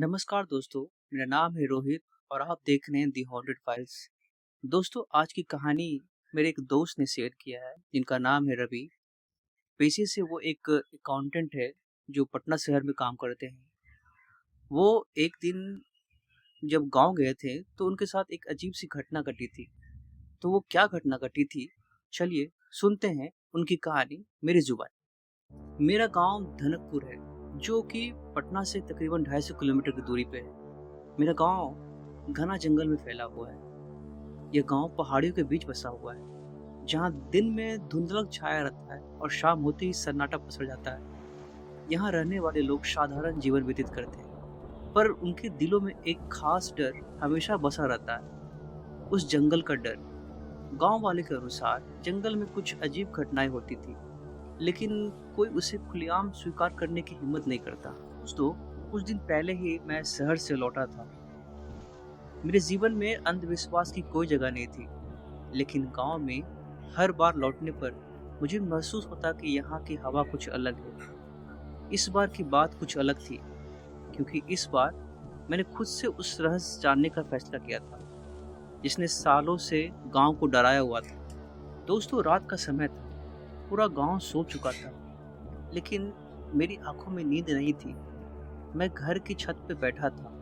नमस्कार दोस्तों, मेरा नाम है रोहित और आप देख रहे हैं दी हॉन्टेड फाइल्स। दोस्तों, आज की कहानी मेरे एक दोस्त ने शेयर किया है जिनका नाम है रवि। पेशे से वो एक अकाउंटेंट है जो पटना शहर में काम करते हैं। वो एक दिन जब गांव गए थे तो उनके साथ एक अजीब सी घटना घटी थी। तो वो क्या घटना घटी थी, चलिए सुनते हैं उनकी कहानी मेरी जुबान। मेरा गांव धनकपुर है जो कि पटना से तकरीबन 250 किलोमीटर की दूरी पे है। मेरा गांव घना जंगल में फैला हुआ है। यह गांव पहाड़ियों के बीच बसा हुआ है, जहां दिन में धुंधलक छाया रहता है और शाम होते ही सन्नाटा पसर जाता है। यहाँ रहने वाले लोग साधारण जीवन व्यतीत करते हैं, पर उनके दिलों में एक खास डर हमेशा बसा रहता है, उस जंगल का डर। गांव वाले के अनुसार जंगल में कुछ अजीब घटनाएं होती थी, लेकिन कोई उसे खुलेआम स्वीकार करने की हिम्मत नहीं करता। दोस्तों, कुछ दिन पहले ही मैं शहर से लौटा था। मेरे जीवन में अंधविश्वास की कोई जगह नहीं थी, लेकिन गांव में हर बार लौटने पर मुझे महसूस होता कि यहाँ की हवा कुछ अलग है। इस बार की बात कुछ अलग थी, क्योंकि इस बार मैंने खुद से उस रहस्य जानने का फैसला किया था जिसने सालों से गांव को डराया हुआ था। दोस्तों, रात का समय था, पूरा गांव सो चुका था, लेकिन मेरी आंखों में नींद नहीं थी। मैं घर की छत पे बैठा था,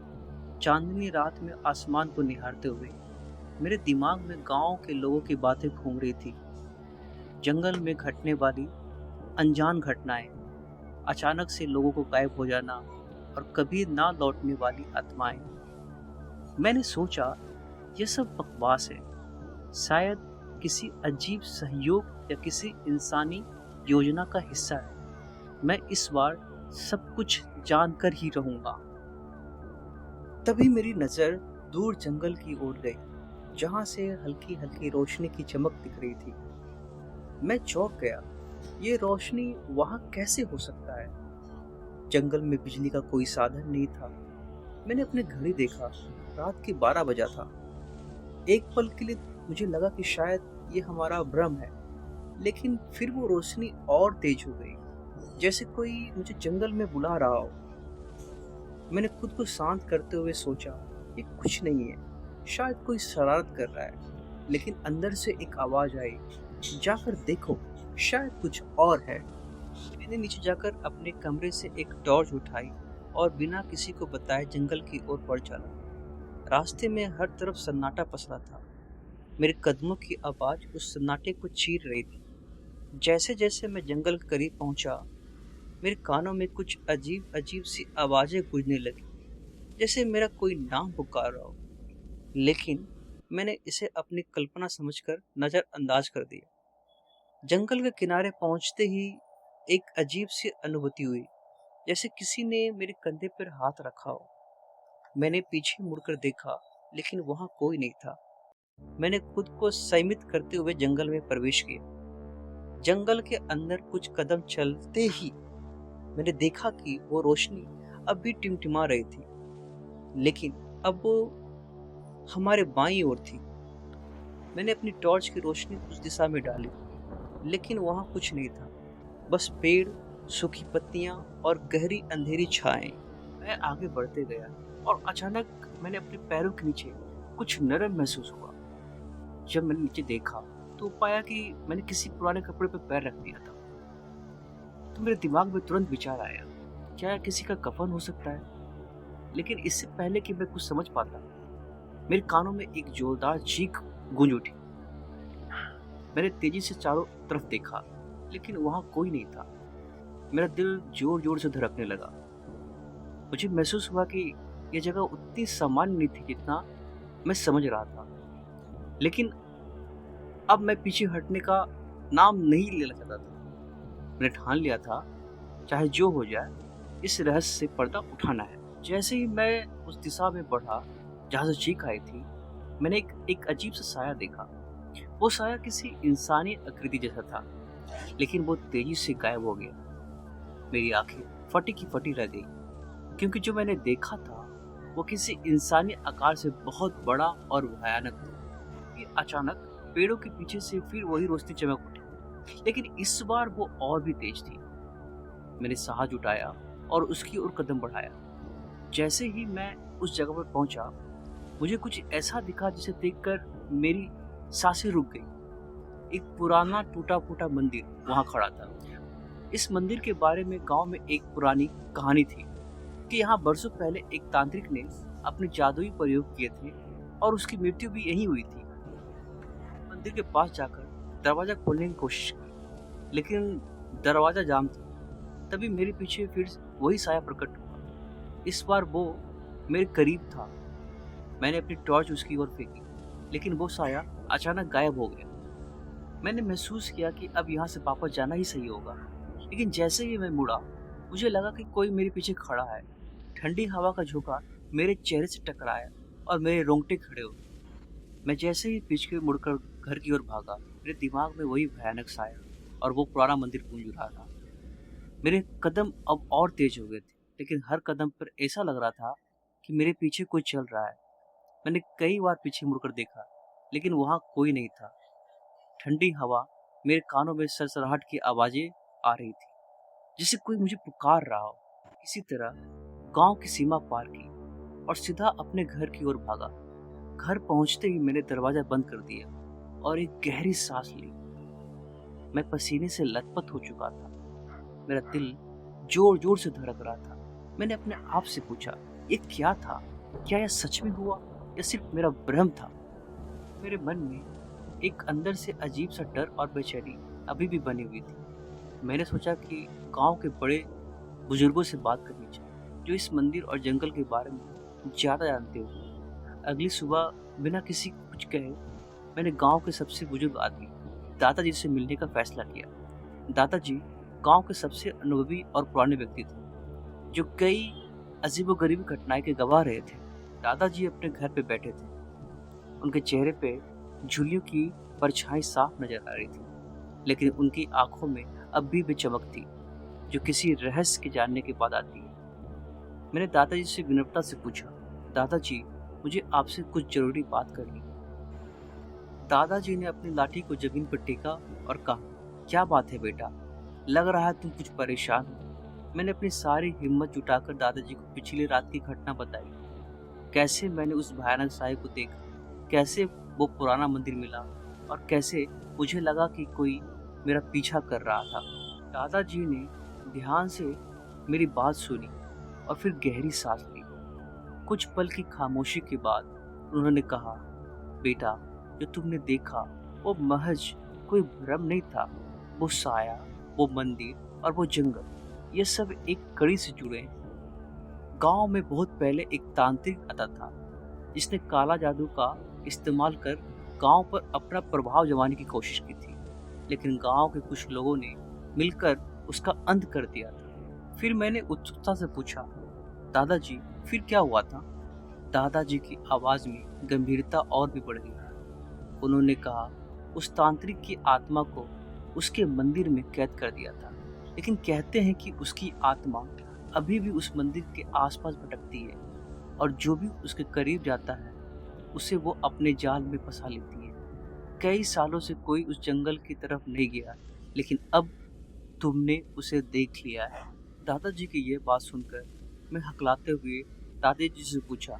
चांदनी रात में आसमान को निहारते हुए। मेरे दिमाग में गांव के लोगों की बातें घूम रही थी, जंगल में घटने वाली अनजान घटनाएं, अचानक से लोगों को गायब हो जाना और कभी ना लौटने वाली आत्माएं। मैंने सोचा, यह सब बकवास है, शायद किसी अजीब सहयोग या किसी इंसानी योजना का हिस्सा है। मैं इस बार सब कुछ जानकर ही रहूंगा। तभी मेरी नजर दूर जंगल की ओर गई, जहां से हल्की हल्की रोशनी की चमक दिख रही थी। मैं चौंक गया, ये रोशनी वहां कैसे हो सकता है? जंगल में बिजली का कोई साधन नहीं था। मैंने अपने घड़ी देखा, रात के 12 बजा था। एक पल के लिए मुझे लगा कि शायद ये हमारा भ्रम है, लेकिन फिर वो रोशनी और तेज हो गई, जैसे कोई मुझे जंगल में बुला रहा हो। मैंने खुद को शांत करते हुए सोचा, ये कुछ नहीं है, शायद कोई शरारत कर रहा है। लेकिन अंदर से एक आवाज आई, जाकर देखो, शायद कुछ और है। मैंने नीचे जाकर अपने कमरे से एक टॉर्च उठाई और बिना किसी को बताए जंगल की ओर बढ़ चला। रास्ते में हर तरफ सन्नाटा पसरा था। मेरे कदमों की आवाज उस सन्नाटे को चीर रही थी। जैसे जैसे मैं जंगल के करीब पहुंचा, मेरे कानों में कुछ अजीब अजीब सी आवाजें गूंजने लगी, जैसे मेरा कोई नाम पुकार रहा हो। लेकिन मैंने इसे अपनी कल्पना समझकर नजरअंदाज कर दिया। जंगल के किनारे पहुंचते ही एक अजीब सी अनुभूति हुई, जैसे किसी ने मेरे कंधे पर हाथ रखा हो। मैंने पीछे मुड़कर देखा, लेकिन वहां कोई नहीं था। मैंने खुद को संयमित करते हुए जंगल में प्रवेश किया। जंगल के अंदर कुछ कदम चलते ही मैंने देखा कि वो रोशनी अब भी टिमटिमा रही थी, लेकिन अब वो हमारे बाईं ओर थी। मैंने अपनी टॉर्च की रोशनी उस दिशा में डाली, लेकिन वहां कुछ नहीं था, बस पेड़, सूखी पत्तियां और गहरी अंधेरी छाएं। मैं आगे बढ़ते गया और अचानक मैंने अपने पैरों के नीचे कुछ नरम महसूस हुआ। जब मैंने नीचे देखा तो पाया कि मैंने किसी पुराने कपड़े पर पैर रख दिया था। तो मेरे दिमाग में तुरंत विचार आया, क्या यह किसी का कफन हो सकता है? लेकिन इससे पहले कि मैं कुछ समझ पाता, मेरे कानों में एक जोरदार चीख गूंज उठी। मैंने तेजी से चारों तरफ देखा, लेकिन वहां कोई नहीं था। मेरा दिल जोर जोर से धड़कने लगा। मुझे महसूस हुआ कि यह जगह उतनी सामान्य नहीं थी जितना मैं समझ रहा था। लेकिन अब मैं पीछे हटने का नाम नहीं लेना चाहता था। मैंने ठान लिया था, चाहे जो हो जाए, इस रहस्य से पर्दा उठाना है। जैसे ही मैं उस दिशा में बढ़ा जहां से चीख आई थी, मैंने एक अजीब सा साया देखा। वो साया किसी इंसानी आकृति जैसा था, लेकिन वो तेजी से गायब हो गया। मेरी आंखें फटी की फटी रह गई, क्योंकि जो मैंने देखा था वो किसी इंसानी आकार से बहुत बड़ा और भयानक था। फिर अचानक पेड़ों के पीछे से फिर वही रोशनी चमक उठी, लेकिन इस बार वो और भी तेज थी। मैंने साहस जुटाया और उसकी ओर कदम बढ़ाया। जैसे ही मैं उस जगह पर पहुंचा, मुझे कुछ ऐसा दिखा जिसे देखकर मेरी सांसें रुक गई। एक पुराना टूटा-फूटा मंदिर वहां खड़ा था। इस मंदिर के बारे में गांव में एक पुरानी कहानी थी कि यहाँ बरसों पहले एक तांत्रिक ने अपने जादुई प्रयोग किए थे और उसकी मृत्यु भी यहीं हुई थी। मंदिर के पास जाकर दरवाजा खोलने की कोशिश की, लेकिन दरवाजा जाम था। तभी मेरे पीछे फिर वही साया प्रकट हुआ। इस बार वो मेरे करीब था। मैंने अपनी टॉर्च उसकी ओर फेंकी, लेकिन वो साया अचानक गायब हो गया। मैंने महसूस किया कि अब यहाँ से वापस जाना ही सही होगा, लेकिन जैसे ही मैं मुड़ा, मुझे लगा कि कोई मेरे पीछे खड़ा है। ठंडी हवा का झोंका मेरे चेहरे से टकराया और मेरे रोंगटे खड़े हो गए। मैं जैसे ही पीछे मुड़कर घर की ओर भागा, मेरे दिमाग में वही भयानक साया और वो पुराना मंदिर गूंज रहा था। मेरे कदम अब और तेज हो गए थे, लेकिन हर कदम पर ऐसा लग रहा था कि मेरे पीछे कोई चल रहा है। मैंने कई बार पीछे मुड़कर देखा, लेकिन वहां कोई नहीं था। ठंडी हवा मेरे कानों में सरसराहट की आवाजें आ रही थी, जैसे कोई मुझे पुकार रहा हो। इसी तरह गांव की सीमा पार की और सीधा अपने घर की ओर भागा। घर पहुंचते ही मैंने दरवाजा बंद कर दिया और एक गहरी सांस ली। मैं पसीने से लथपथ हो चुका था। मेरा दिल जोर जोर से धड़क रहा था। मैंने अपने आप से पूछा, ये क्या था? क्या यह सच में हुआ या सिर्फ मेरा भ्रम था? मेरे मन में एक अंदर से अजीब सा डर और बेचैनी अभी भी बनी हुई थी। मैंने सोचा कि गांव के बड़े बुजुर्गों से बात करनी चाहिए, जो इस मंदिर और जंगल के बारे में ज्यादा जानते हो। अगली सुबह बिना किसी को कुछ कहे मैंने गांव के सबसे बुजुर्ग आदमी दादाजी से मिलने का फैसला किया। दादाजी गांव के सबसे अनुभवी और पुराने व्यक्ति थे, जो कई अजीबोगरीब घटनाएं के गवाह रहे थे। दादाजी अपने घर पे बैठे थे। उनके चेहरे पे झुर्रियों की परछाई साफ नजर आ रही थी, लेकिन उनकी आंखों में अभी भी चमक थी, जो किसी रहस्य के जानने के बाद आती है। मैंने दादाजी से विनम्रता से पूछा, दादाजी, मुझे आपसे कुछ जरूरी बात करनी है। दादाजी ने अपनी लाठी को जमीन पर टेका और कहा, क्या बात है बेटा? लग रहा है तुम कुछ परेशान हो। मैंने अपनी सारी हिम्मत जुटाकर दादाजी को पिछली रात की घटना बताई। कैसे मैंने उस भयानक साय को देखा, कैसे वो पुराना मंदिर मिला और कैसे मुझे लगा कि कोई मेरा पीछा कर रहा था। दादाजी ने ध्यान से मेरी बात सुनी और फिर गहरी सांस ली। कुछ पल की खामोशी के बाद उन्होंने कहा, बेटा, जो तुमने देखा वो महज कोई भ्रम नहीं था। वो साया, वो मंदिर और वो जंगल, ये सब एक कड़ी से जुड़े हैं। गांव में बहुत पहले एक तांत्रिक आता था, जिसने काला जादू का इस्तेमाल कर गांव पर अपना प्रभाव जमाने की कोशिश की थी, लेकिन गांव के कुछ लोगों ने मिलकर उसका अंत कर दिया था। फिर मैंने उत्सुकता से पूछा, दादाजी, फिर क्या हुआ था? दादाजी की आवाज में गंभीरता और भी बढ़ गई। उन्होंने कहा, उस तांत्रिक की आत्मा को उसके मंदिर में कैद कर दिया था, लेकिन कहते हैं कि उसकी आत्मा अभी भी उस मंदिर के आसपास भटकती है और जो भी उसके करीब जाता है उसे वो अपने जाल में फंसा लेती है। कई सालों से कोई उस जंगल की तरफ नहीं गया, लेकिन अब तुमने उसे देख लिया है। दादाजी की यह बात सुनकर मैं हकलाते हुए दादाजी से पूछा,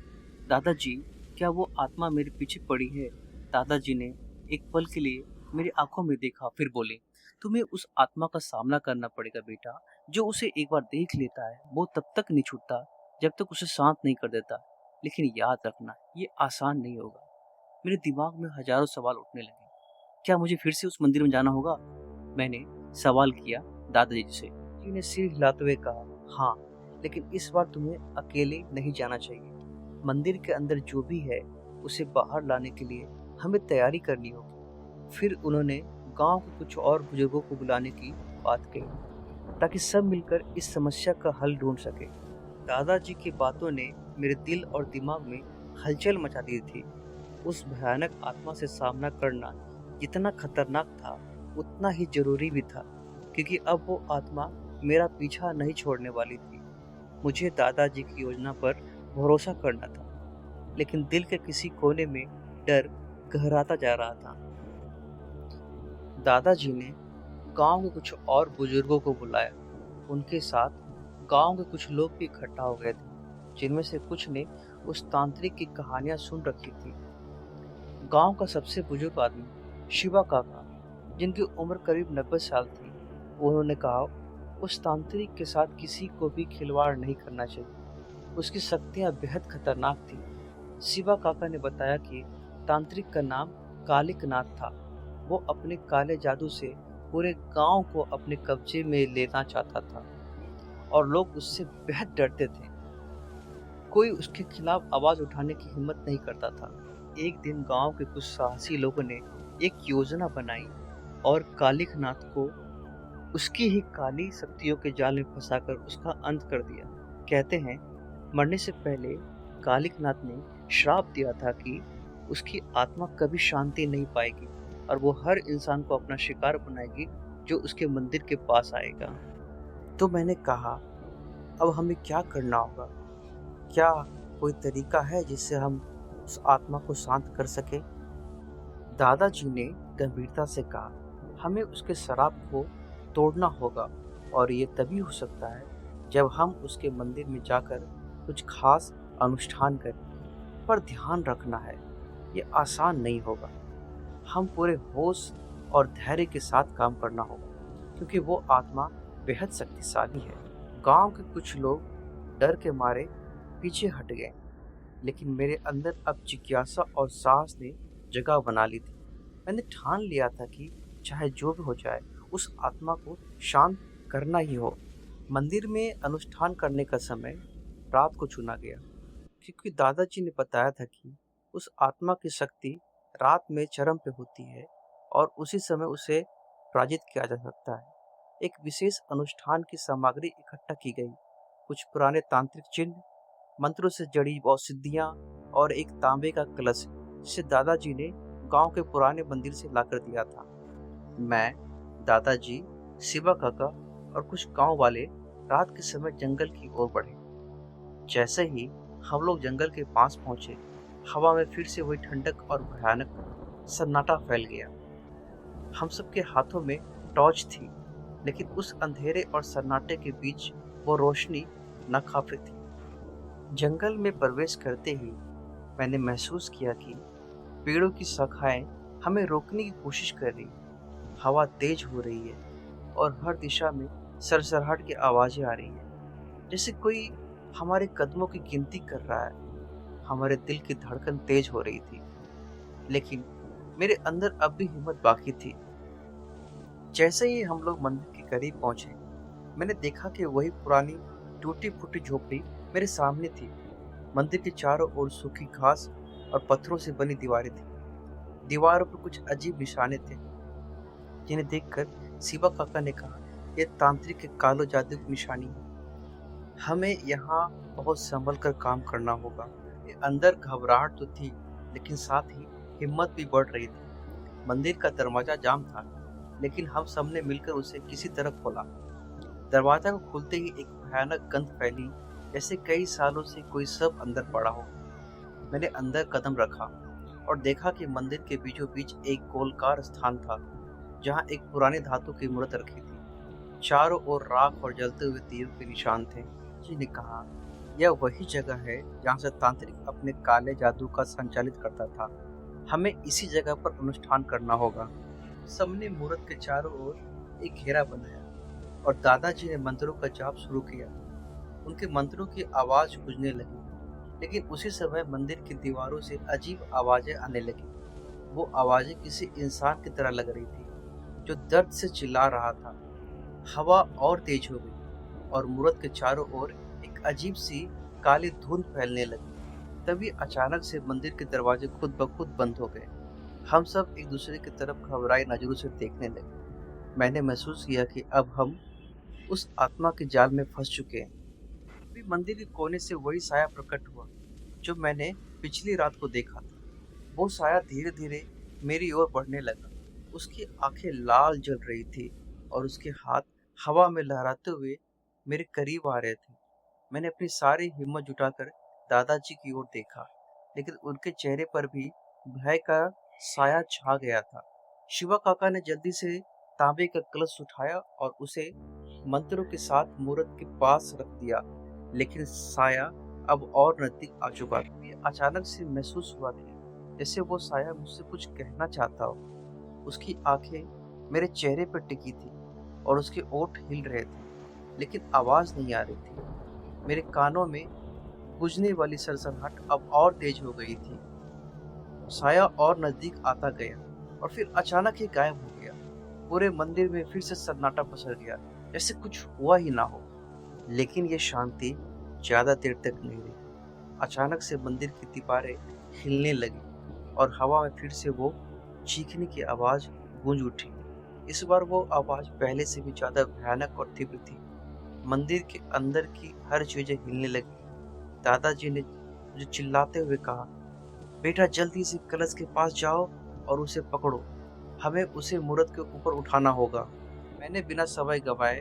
दादाजी, क्या वो आत्मा मेरे पीछे पड़ी है? दादाजी ने एक पल के लिए मेरी आंखों में देखा, फिर बोले, तुम्हें उस आत्मा का सामना करना पड़ेगा बेटा। जो उसे एक बार देख लेता है वो तब तक नहीं छूटता जब तक उसे शांत नहीं कर देता। लेकिन याद रखना, ये आसान नहीं होगा। मेरे दिमाग में हजारों सवाल उठने लगे। क्या मुझे फिर से उस मंदिर में जाना होगा? मैंने सवाल किया दादाजी से। जी ने सिर हिलाते हुए कहा, हाँ, लेकिन इस बार तुम्हें अकेले नहीं जाना चाहिए। मंदिर के अंदर जो भी है उसे बाहर लाने के लिए हमें तैयारी करनी होगी। फिर उन्होंने गांव के कुछ और बुजुर्गों को बुलाने की बात कही, ताकि सब मिलकर इस समस्या का हल ढूंढ सके। दादाजी की बातों ने मेरे दिल और दिमाग में हलचल मचा दी थी। उस भयानक आत्मा से सामना करना जितना खतरनाक था उतना ही जरूरी भी था, क्योंकि अब वो आत्मा मेरा पीछा नहीं छोड़ने वाली थी। मुझे दादाजी की योजना पर भरोसा करना था, लेकिन दिल के किसी कोने में डर गहराता जा रहा था। दादाजी ने गांव के कुछ और बुजुर्गों को बुलाया। उनके साथ गांव के कुछ लोग भी इकट्ठा हो गए थे, जिनमें से कुछ ने उस तांत्रिक की कहानियां सुन रखी थी। गांव का सबसे बुजुर्ग आदमी शिवा काका, जिनकी उम्र करीब 90 साल थी, उन्होंने कहा, उस तांत्रिक के साथ किसी को भी खिलवाड़ नहीं करना चाहिए। उसकी शक्तियां बेहद खतरनाक थी। शिवा काका ने बताया कि तांत्रिक का नाम कालिक नाथ था। वो अपने काले जादू से पूरे गांव को अपने कब्जे में लेना चाहता था और लोग उससे बेहद डरते थे। कोई उसके खिलाफ आवाज उठाने की हिम्मत नहीं करता था। एक दिन गांव के कुछ साहसी लोगों ने एक योजना बनाई और कालिक नाथ को उसकी ही काली शक्तियों के जाल में फंसाकर उसका अंत कर दिया। कहते हैं, मरने से पहले कालिक नाथ ने श्राप दिया था कि उसकी आत्मा कभी शांति नहीं पाएगी और वो हर इंसान को अपना शिकार बनाएगी जो उसके मंदिर के पास आएगा। तो मैंने कहा, अब हमें क्या करना होगा? क्या कोई तरीका है जिससे हम उस आत्मा को शांत कर सके? दादाजी ने गंभीरता से कहा, हमें उसके श्राप को तोड़ना होगा और ये तभी हो सकता है जब हम उसके मंदिर में जाकर कुछ खास अनुष्ठान करें। पर ध्यान रखना है, ये आसान नहीं होगा। हम पूरे होश और धैर्य के साथ काम करना होगा क्योंकि वो आत्मा बेहद शक्तिशाली है। गांव के कुछ लोग डर के मारे पीछे हट गए, लेकिन मेरे अंदर अब जिज्ञासा और साहस ने जगह बना ली थी। मैंने ठान लिया था कि चाहे जो भी हो जाए, उस आत्मा को शांत करना ही हो। मंदिर में अनुष्ठान करने का समय रात को चुना गया क्योंकि दादाजी ने बताया था कि उस आत्मा की शक्ति रात में चरम पे होती है और उसी समय उसे पराजित किया जा सकता है। एक विशेष अनुष्ठान की सामग्री इकट्ठा की गई, कुछ पुराने तांत्रिक चिन्ह, मंत्रों से जड़ी औषधियां और एक तांबे का कलश जिसे दादाजी ने गांव के पुराने मंदिर से लाकर दिया था। मैं, दादाजी, शिवा काका और कुछ गांव वाले रात के समय जंगल की ओर बढ़े। जैसे ही हम लोग जंगल के पास पहुंचे, हवा में फिर से वही ठंडक और भयानक सन्नाटा फैल गया। हम सबके हाथों में टॉर्च थी, लेकिन उस अंधेरे और सन्नाटे के बीच वो रोशनी नाकाफी थी। जंगल में प्रवेश करते ही मैंने महसूस किया कि पेड़ों की शाखाएं हमें रोकने की कोशिश कर रही, हवा तेज हो रही है और हर दिशा में सरसराहट की आवाजें आ रही है, जैसे कोई हमारे कदमों की गिनती कर रहा है। हमारे दिल की धड़कन तेज हो रही थी, लेकिन मेरे अंदर अब भी हिम्मत बाकी थी। जैसे ही हम लोग मंदिर के करीब पहुंचे, मैंने देखा कि वही पुरानी टूटी फूटी झोपड़ी मेरे सामने थी। मंदिर के चारों ओर सूखी घास और पत्थरों से बनी दीवारें थी। दीवारों पर कुछ अजीब निशाने थे, जिन्हें देखकर शिवा काका ने कहा, यह तांत्रिक के कालो जादू की निशानी है। हमें यहाँ बहुत संभल कर काम करना होगा। अंदर घबराहट तो थी, लेकिन साथ ही हिम्मत भी बढ़ रही थी। मंदिर का दरवाजा जाम था, लेकिन हम सबने मिलकर उसे किसी तरह खोला। दरवाजा को खोलते ही एक भयानक गंध फैली, जैसे कई सालों से कोई सब अंदर पड़ा हो। मैंने अंदर कदम रखा और देखा कि मंदिर के बीचों बीच एक गोलकार स्थान था, जहाँ एक पुरानी धातु की मूर्त रखी थी। चारों ओर राख और जलते हुए दियों के निशान थे। जी ने कहा, यह वही जगह है जहाँ से तांत्रिक अपने काले जादू का संचालित करता था। हमें इसी जगह पर अनुष्ठान करना होगा। सबने मूर्त के चारों ओर एक घेरा बनाया और दादाजी ने मंत्रों का जाप शुरू किया। उनके मंत्रों की आवाज गूंजने लगी, लेकिन उसी समय मंदिर की दीवारों से अजीब आवाजें आने लगी। वो आवाजें किसी इंसान की तरह लग रही थी, जो दर्द से चिल्ला रहा था। हवा और तेज हो गई और मूर्त के चारों ओर एक अजीब सी काली धुंध फैलने लगी। तभी अचानक से मंदिर के दरवाजे खुद ब खुद बंद हो गए। हम सब एक दूसरे की तरफ घबराई नजरों से देखने लगे। मैंने महसूस किया कि अब हम उस आत्मा के जाल में फंस चुके हैं। अभी मंदिर के कोने से वही साया प्रकट हुआ जो मैंने पिछली रात को देखा था। वो साया धीरे धीरे मेरी ओर बढ़ने लगा। उसकी आंखें लाल जल रही थी और उसके हाथ हवा में लहराते हुए मेरे करीब आ रहे थे। मैंने अपनी सारी हिम्मत जुटाकर दादाजी की ओर देखा, लेकिन उनके चेहरे पर भी भय का साया छा गया था। शिवा काका ने जल्दी से तांबे का कलश उठाया और उसे मंत्रों के साथ मूर्त के पास रख दिया, लेकिन साया अब और नजदीक आ चुका था। ये अचानक से महसूस हुआ कि जैसे वो साया मुझसे कुछ कहना चाहता हो। उसकी आंखें मेरे चेहरे पर टिकी थी और उसके ओठ हिल रहे थे, लेकिन आवाज नहीं आ रही थी। मेरे कानों में गूंजने वाली सनसनाहट अब और तेज हो गई थी। साया और नजदीक आता गया और फिर अचानक ही गायब हो गया। पूरे मंदिर में फिर से सन्नाटा पसर गया, जैसे कुछ हुआ ही ना हो। लेकिन ये शांति ज्यादा देर तक नहीं रही। अचानक से मंदिर की दीवारें हिलने लगी और हवा में फिर से वो चीखने की आवाज गूंज उठी। इस बार वो आवाज पहले से भी ज्यादा भयानक और तीव्र थी। मंदिर के अंदर की हर चीजें हिलने लगी। दादाजी ने मुझे चिल्लाते हुए कहा, बेटा जल्दी से कलश के पास जाओ और उसे पकड़ो। हमें उसे मूर्त के ऊपर उठाना होगा। मैंने बिना समय गवाए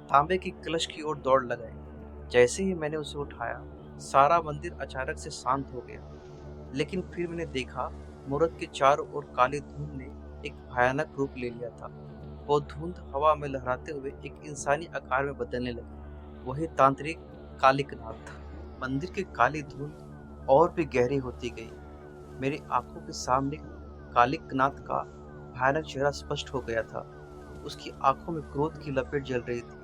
तांबे की कलश की ओर दौड़ लगाई। जैसे ही मैंने उसे उठाया, सारा मंदिर अचानक से शांत हो गया। लेकिन फिर मैंने देखा, मूर्त के चारों ओर काली धुंध ने एक भयानक रूप ले लिया था। वो धुंध हवा में लहराते हुए एक इंसानी आकार में बदलने लगी। वही तांत्रिक कालिकनाथ था। मंदिर की काली धुंध और भी गहरी होती गई। मेरी आंखों के सामने कालिकनाथ का भयानक चेहरा स्पष्ट हो गया था। उसकी आंखों में क्रोध की लपेट जल रही थी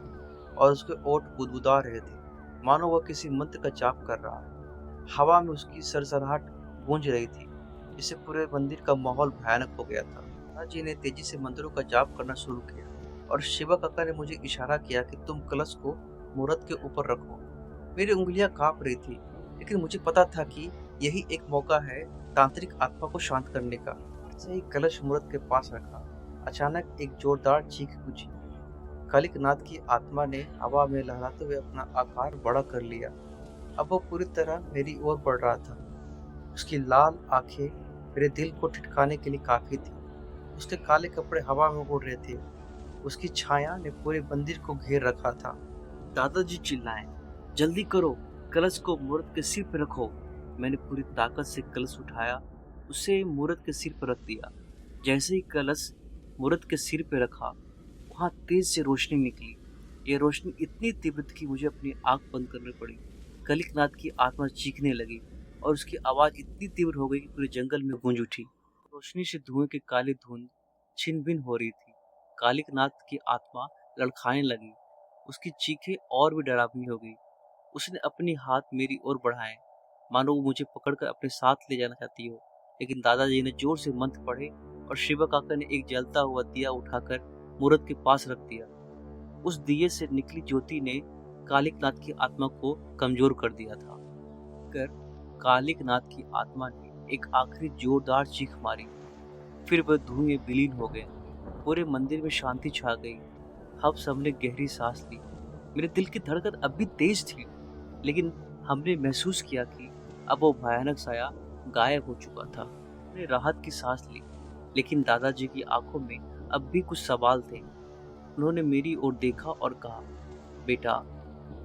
और उसके ओठ गुदगुदा रहे थे, मानो वह किसी मंत्र का जाप कर रहा है। हवा में उसकी सरसराहट गूंज रही थी, जिससे पूरे मंदिर का माहौल भयानक हो गया था। दादाजी ने तेजी से मंत्रों का जाप करना शुरू किया और शिवा काका ने मुझे इशारा किया कि तुम कलश को मूर्त के ऊपर रखो। मेरी उंगलियां कांप रही थी, लेकिन मुझे पता था कि यही एक मौका है तांत्रिक आत्मा को शांत करने का। जैसे ही कलश मूर्त के पास रखा, अचानक एक जोरदार चीख पूछी। कालिकनाथ की आत्मा ने हवा में लहराते हुए अपना आकार बड़ा कर लिया। अब वो पूरी तरह मेरी ओर बढ़ रहा था। उसकी लाल आंखें मेरे दिल को ठिठकाने के लिए काफी थी। उसके काले कपड़े हवा में उड़ रहे थे। उसकी छाया ने पूरे मंदिर को घेर रखा था। दादाजी चिल्लाए, जल्दी करो, कलश को मूर्त के सिर पर रखो। मैंने पूरी ताकत से कलश उठाया, उसे मूर्त के सिर पर रख दिया। जैसे ही कलश मूर्त के सिर पर रखा, वहां तेज से रोशनी निकली। ये रोशनी इतनी तीव्र थी कि मुझे अपनी आंख बंद करनी पड़ी। कलिकनाथ की आत्मा चीखने लगी और उसकी आवाज इतनी तीव्र हो गई कि पूरे जंगल में गूंज उठी। रोशनी से धुएं की काली धुंध छिन भिन हो रही थी। कालिकनाथ की आत्मा लड़खड़ाने लगी। उसकी चीखें और भी डरावनी हो गई। उसने अपने हाथ मेरी ओर बढ़ाए, मानो वो मुझे पकड़कर अपने साथ ले जाना चाहती हो। लेकिन दादाजी ने जोर से मंत्र पढ़े और शिवा काका ने एक जलता हुआ दिया उठाकर मूर्त के पास रख दिया। उस दिए से निकली ज्योति ने कालिकनाथ की आत्मा को कमजोर कर दिया था। कर कालिकनाथ की आत्मा ने एक आखिरी जोरदार चीख मारी। फिर वह धुएं विलीन हो गए। पूरे मंदिर में शांति छा गई। हम सबने गहरी सांस ली। मेरे दिल की धड़कन अब भी तेज थी, लेकिन हमने महसूस किया कि अब वो भयानक साया गायब हो चुका था। हमने राहत की सांस ली, लेकिन दादाजी की आंखों में अब भी कुछ सवाल थे। उन्होंने मेरी ओर देखा और कहा, बेटा,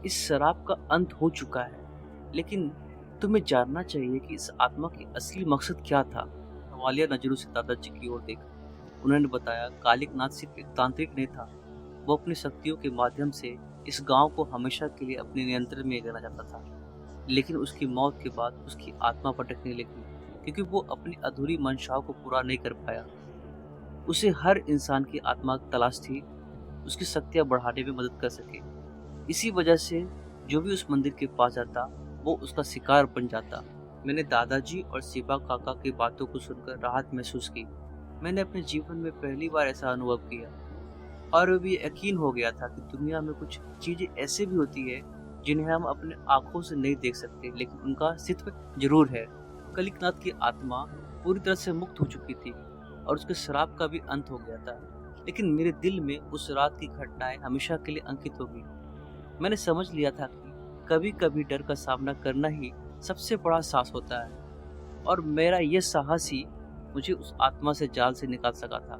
इस शराब का अंत हो चुका है, लेकिन तुम्हें जानना चाहिए कि इस आत्मा की असली मकसद क्या था। सवालिया नजरों से दादाजी की ओर देखा। उन्होंने बताया, कालिकनाथ सिर्फ एक तांत्रिक नहीं था। वो अपनी शक्तियों के माध्यम से इस गांव को हमेशा के लिए अपने नियंत्रण में करना चाहता था। लेकिन उसकी मौत के बाद उसकी आत्मा भटकने लगी, क्योंकि वो अपनी अधूरी मंशाओं को पूरा नहीं कर पाया। उसे हर इंसान की आत्मा की तलाश थी, उसकी शक्तियां बढ़ाने में मदद कर सके। इसी वजह से जो भी उस मंदिर के पास जाता, वो उसका शिकार बन जाता। मैंने दादाजी और शिवा काका की बातों को सुनकर राहत महसूस की। मैंने अपने जीवन में पहली बार ऐसा अनुभव किया और भी यकीन हो गया था कि दुनिया में कुछ चीजें ऐसे भी होती है जिन्हें हम अपने आंखों से नहीं देख सकते, लेकिन उनका अस्तित्व जरूर है। कलिकनाथ की आत्मा पूरी तरह से मुक्त हो चुकी थी और उसके श्राप का भी अंत हो गया था, लेकिन मेरे दिल में उस रात की घटनाएं हमेशा के लिए अंकित हो गई। मैंने समझ लिया था कि कभी कभी डर का सामना करना ही सबसे बड़ा साहस होता है, और मेरा यह साहस ही मुझे उस आत्मा से जाल से निकाल सका था।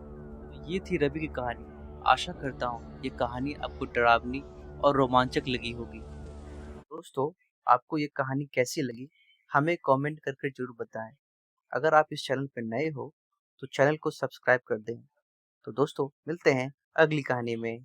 ये थी रवि की कहानी। आशा करता हूँ ये कहानी आपको डरावनी और रोमांचक लगी होगी। दोस्तों, आपको ये कहानी कैसी लगी, हमें कमेंट करके जरूर बताएं। अगर आप इस चैनल पर नए हो तो चैनल को सब्सक्राइब कर दें। तो दोस्तों, मिलते हैं अगली कहानी में।